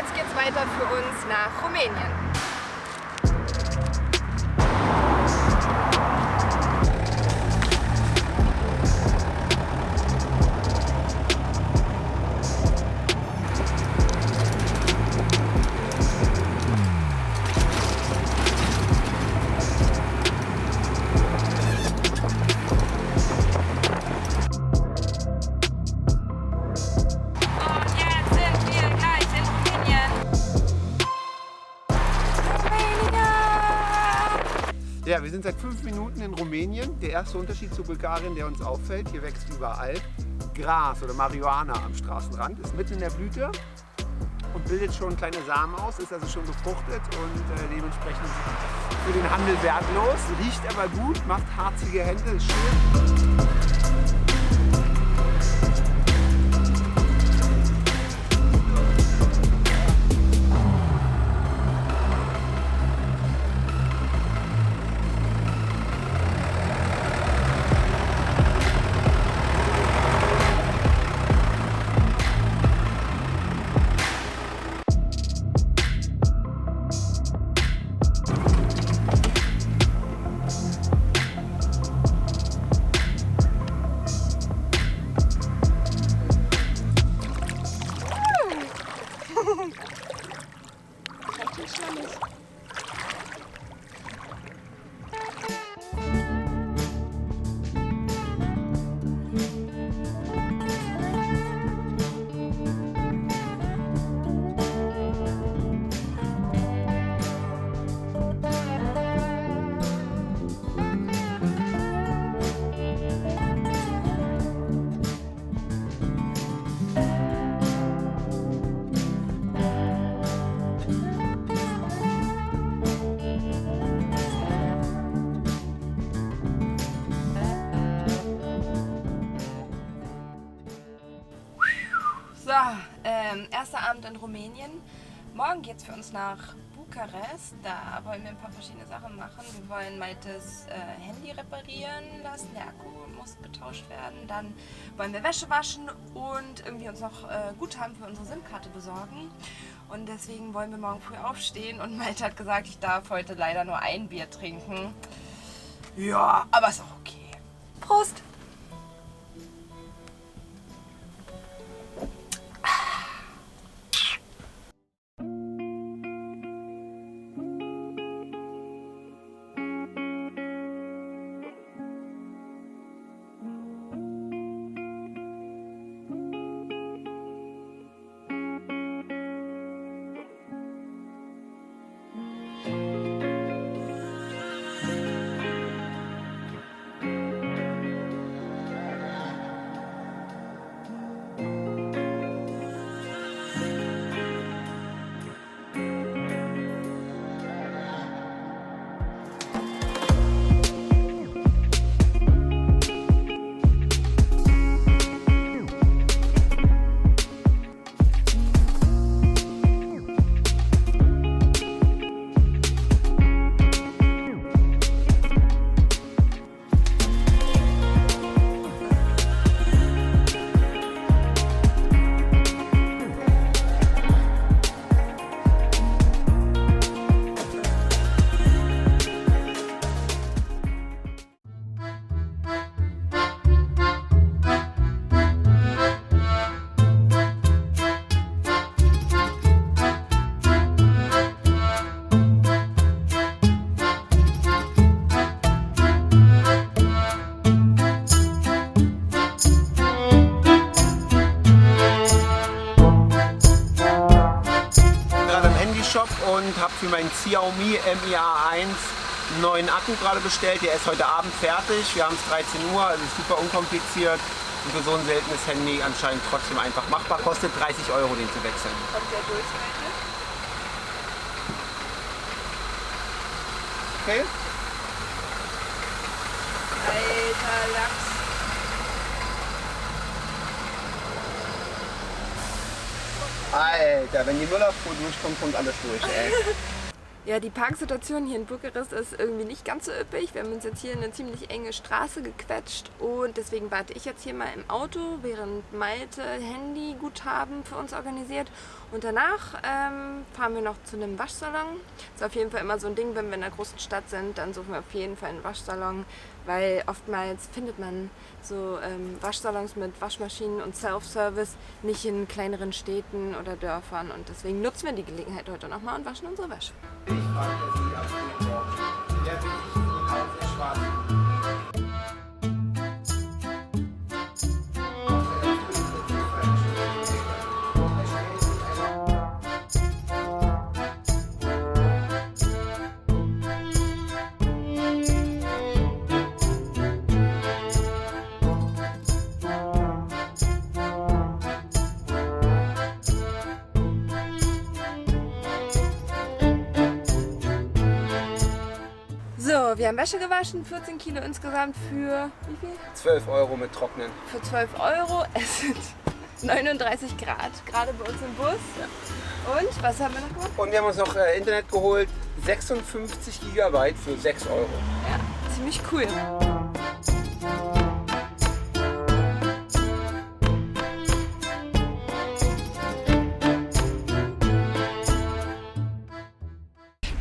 jetzt geht's weiter für uns nach Rumänien. Ja, wir sind seit 5 Minuten in Rumänien. Der erste Unterschied zu Bulgarien, der uns auffällt, hier wächst überall Gras oder Marihuana am Straßenrand, ist mitten in der Blüte und bildet schon kleine Samen aus, ist also schon befruchtet und dementsprechend für den Handel wertlos, riecht aber gut, macht harzige Hände, ist schön. So, erster Abend in Rumänien. Morgen geht's für uns nach Bukarest. Da wollen wir ein paar verschiedene Sachen machen. Wir wollen Maites Handy reparieren lassen. Der Akku muss getauscht werden. Dann wollen wir Wäsche waschen und irgendwie uns noch Guthaben für unsere SIM-Karte besorgen. Und deswegen wollen wir morgen früh aufstehen. Und Maite hat gesagt, ich darf heute leider nur ein Bier trinken. Ja, aber ist auch okay. Prost! Und habe für meinen Xiaomi Mi A1 einen neuen Akku gerade bestellt. Der ist heute Abend fertig. Wir haben es 13 Uhr, also super unkompliziert. Und für so ein seltenes Handy anscheinend trotzdem einfach machbar. Kostet 30 € den zu wechseln. Kommt der durch heute? Okay. Alter Lachs. Alter, wenn die Müllabfuhr durchkommt, kommt alles durch, ey. Ja, die Parksituation hier in Bukarest ist irgendwie nicht ganz so üppig. Wir haben uns jetzt hier in eine ziemlich enge Straße gequetscht und deswegen warte ich jetzt hier mal im Auto, während Malte Handyguthaben für uns organisiert. Und danach fahren wir noch zu einem Waschsalon. Ist auf jeden Fall immer so ein Ding, wenn wir in einer großen Stadt sind, dann suchen wir auf jeden Fall einen Waschsalon, weil oftmals findet man so Waschsalons mit Waschmaschinen und Self-Service nicht in kleineren Städten oder Dörfern. Und deswegen nutzen wir die Gelegenheit heute nochmal und waschen unsere Wäsche. Ich frage Sie ab dem Morgen. Wer will ich Ihnen auf der Schwarzen? So, wir haben Wäsche gewaschen, 14 Kilo insgesamt für wie viel? 12 € mit Trocknen. Für 12 €. Es sind 39 Grad, gerade bei uns im Bus. Ja. Und was haben wir noch gemacht? Und wir haben uns noch Internet geholt, 56 GB für 6 €. Ja, ziemlich cool.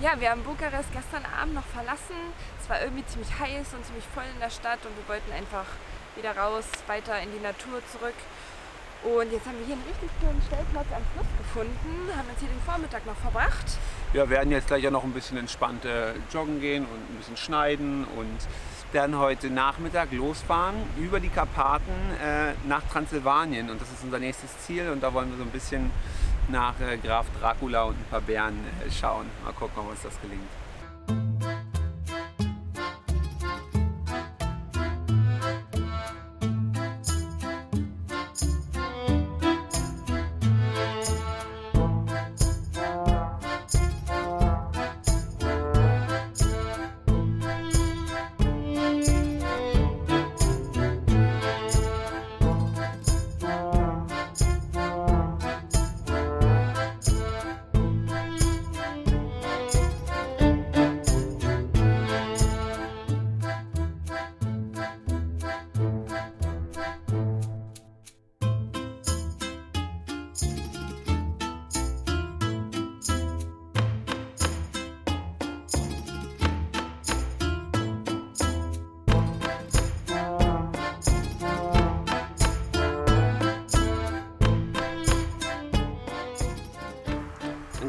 Ja, wir haben Bukarest gestern Abend noch verlassen. Es war irgendwie ziemlich heiß und ziemlich voll in der Stadt und wir wollten einfach wieder raus, weiter in die Natur zurück. Und jetzt haben wir hier einen richtig schönen Stellplatz am Fluss gefunden, haben jetzt hier den Vormittag noch verbracht. Wir werden jetzt gleich auch noch ein bisschen entspannt joggen gehen und ein bisschen schneiden und werden heute Nachmittag losfahren über die Karpaten nach Transsilvanien. Und das ist unser nächstes Ziel und da wollen wir so ein bisschen nach Graf Dracula und ein paar Bären schauen. Mal gucken, ob uns das gelingt.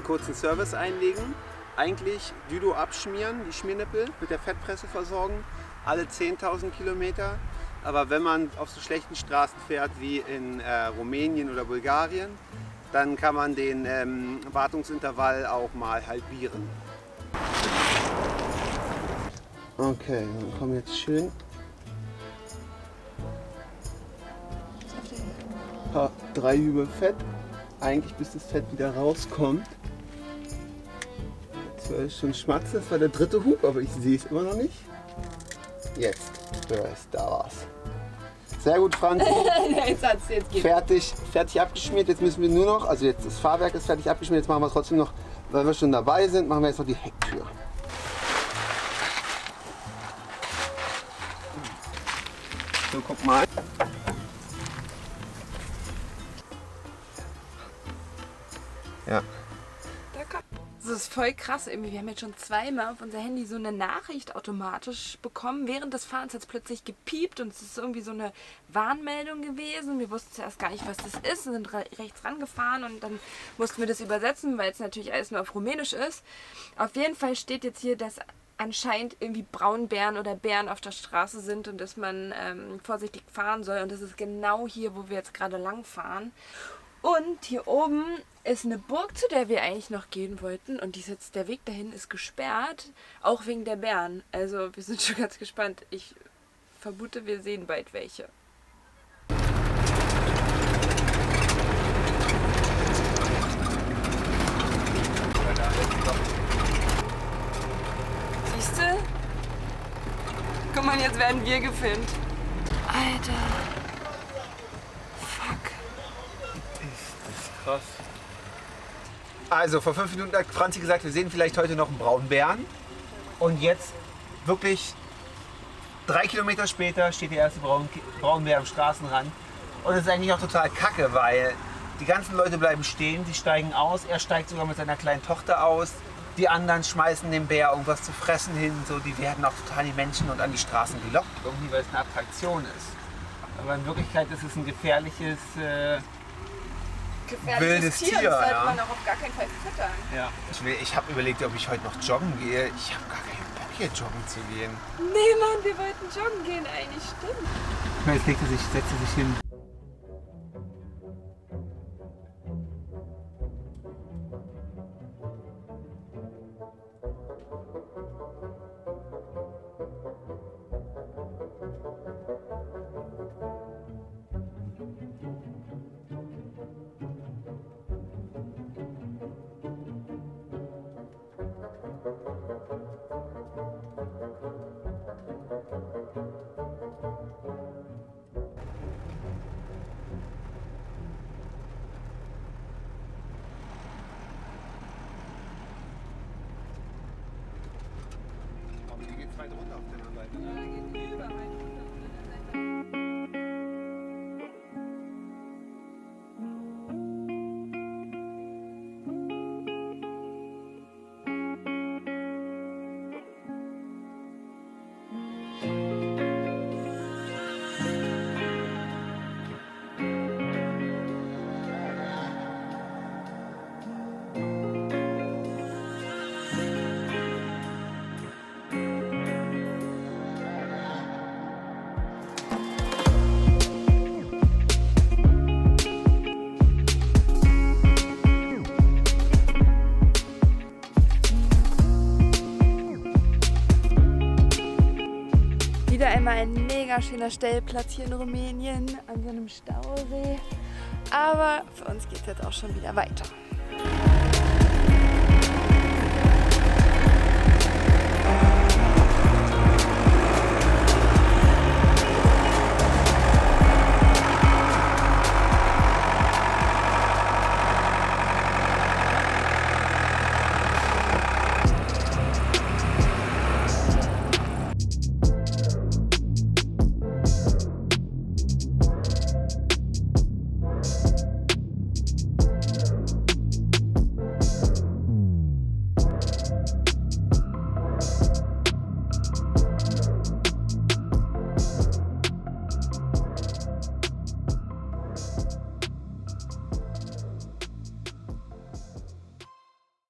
Kurzen Service einlegen, eigentlich Düdo abschmieren, die Schmiernippel mit der Fettpresse versorgen, alle 10.000 Kilometer. Aber wenn man auf so schlechten Straßen fährt wie in Rumänien oder Bulgarien, dann kann man den Wartungsintervall auch mal halbieren. Okay, dann kommen jetzt schön 3 Hübe Fett, eigentlich bis das Fett wieder rauskommt. Das war schon schmatze, das war der 3. Hub, aber ich sehe es immer noch nicht. Jetzt, da war's. Sehr gut, Franzi. Fertig abgeschmiert. Jetzt müssen wir nur noch, also jetzt das Fahrwerk ist fertig abgeschmiert, jetzt machen wir trotzdem noch, weil wir schon dabei sind, machen wir jetzt noch die Hecktür. So, guck mal. Ja. Das ist voll krass irgendwie. Wir haben jetzt schon zweimal auf unser Handy so eine Nachricht automatisch bekommen. Während des Fahrens hat es plötzlich gepiept und es ist irgendwie so eine Warnmeldung gewesen. Wir wussten zuerst gar nicht, was das ist und sind rechts rangefahren und dann mussten wir das übersetzen, weil es natürlich alles nur auf Rumänisch ist. Auf jeden Fall steht jetzt hier, dass anscheinend irgendwie Braunbären oder Bären auf der Straße sind und dass man vorsichtig fahren soll. Und das ist genau hier, wo wir jetzt gerade lang fahren. Und hier oben ist eine Burg, zu der wir eigentlich noch gehen wollten. Und der Weg dahin ist gesperrt, auch wegen der Bären. Also wir sind schon ganz gespannt. Ich vermute, wir sehen bald welche. Siehst du? Guck mal, jetzt werden wir gefilmt. Alter. Fuck. Ist das krass. Also vor 5 Minuten hat Franzi gesagt, wir sehen vielleicht heute noch einen Braunbären. Und jetzt wirklich 3 Kilometer später steht der erste Braunbär am Straßenrand. Und es ist eigentlich auch total kacke, weil die ganzen Leute bleiben stehen, die steigen aus. Er steigt sogar mit seiner kleinen Tochter aus. Die anderen schmeißen dem Bär irgendwas zu fressen hin. So, die werden auch total an die Menschen und an die Straßen gelockt, irgendwie, weil es eine Attraktion ist. Aber in Wirklichkeit ist es ein gefährliches wildes Tier. Das sollte Ja. man auch auf gar keinen Fall füttern. Ja. Ich habe überlegt, ob ich heute noch joggen gehe. Ich habe gar keinen Bock, hier joggen zu gehen. Nee, Mann, wir wollten joggen gehen eigentlich, stimmt. Jetzt setzt er sich hin. Hier geht's weit runter auf der anderen Seite. Wieder einmal ein mega schöner Stellplatz hier in Rumänien an so einem Stausee. Aber für uns geht es jetzt auch schon wieder weiter.